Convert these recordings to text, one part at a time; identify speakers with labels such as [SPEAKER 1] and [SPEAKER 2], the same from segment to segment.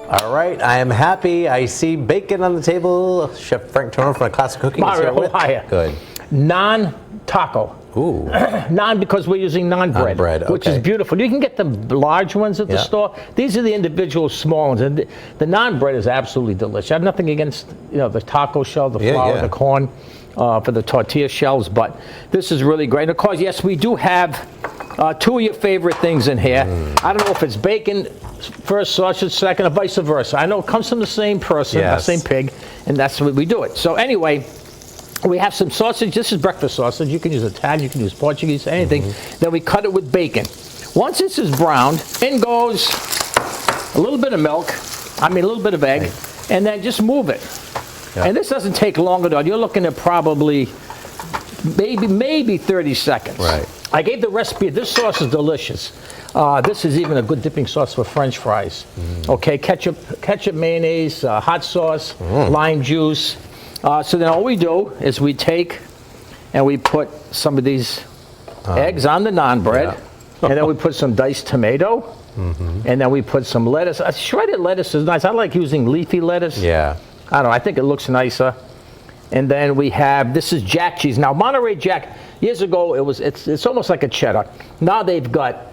[SPEAKER 1] All right, I am happy. I see bacon on the table. Chef Frank Terranova from Classic Cooking is here with.
[SPEAKER 2] How are you?
[SPEAKER 1] Good.
[SPEAKER 2] Naan taco.
[SPEAKER 1] Ooh.
[SPEAKER 2] Naan because we're using naan bread,
[SPEAKER 1] okay.
[SPEAKER 2] which is beautiful. You can get the large ones at the store. These are the individual small ones, and the naan bread is absolutely delicious. I have nothing against the taco shell, the flour, the corn for the tortilla shells, but this is really great. And of course, yes, we do have two of your favorite things in here. I don't know if it's bacon first, sausage second, or vice versa. I know it comes from the same person, the same pig, and that's the way we do it. So anyway, we have some sausage. This is breakfast sausage. You can use Italian, you can use Portuguese, anything. Then we cut it with bacon. Once this is browned, in goes a little bit of milk, a little bit of egg, and then just move it. And this doesn't take long at all. You're looking at probably maybe 30 seconds.
[SPEAKER 1] Right.
[SPEAKER 2] I gave the recipe. This sauce is delicious. This is even a good dipping sauce for French fries. Okay, ketchup, mayonnaise, hot sauce, lime juice. So then all we do is we take and we put some of these eggs on the naan bread, and then we put some diced tomato, and then we put some lettuce. Shredded lettuce is nice. I like using leafy lettuce.
[SPEAKER 1] Yeah.
[SPEAKER 2] I don't know. I think it looks nicer. And then we have, this is Jack cheese. Now Monterey Jack, years ago it's almost like a cheddar. Now they've got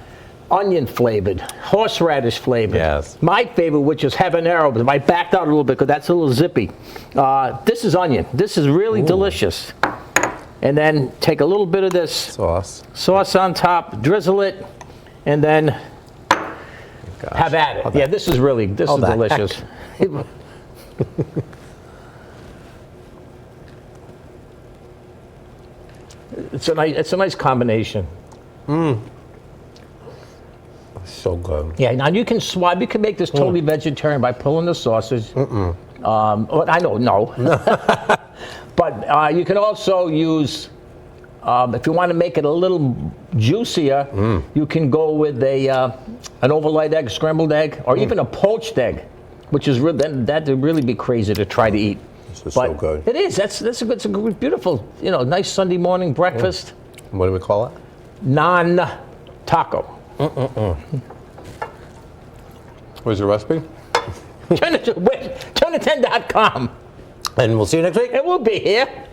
[SPEAKER 2] onion flavored, horseradish flavored.
[SPEAKER 1] Yes.
[SPEAKER 2] My favorite, which is habanero, but I backed out a little bit because that's a little zippy. This is onion. This is really delicious. And then take a little bit of this sauce on top, drizzle it, and then have at it. Yeah, this is delicious. It's a nice combination.
[SPEAKER 1] So good.
[SPEAKER 2] Yeah, now you can swap. You can make this totally vegetarian by pulling the sausage. I know, no. But you can also use, if you want to make it a little juicier, you can go with an overnight egg, scrambled egg, or even a poached egg, which is that'd really be crazy to try to eat.
[SPEAKER 1] This is so good.
[SPEAKER 2] It is. It's a good, beautiful, nice Sunday morning breakfast.
[SPEAKER 1] What do we call it?
[SPEAKER 2] Naan taco.
[SPEAKER 1] Where's the recipe?
[SPEAKER 2] Turn it to 10.com.
[SPEAKER 1] And we'll see you next week.
[SPEAKER 2] And we'll be here.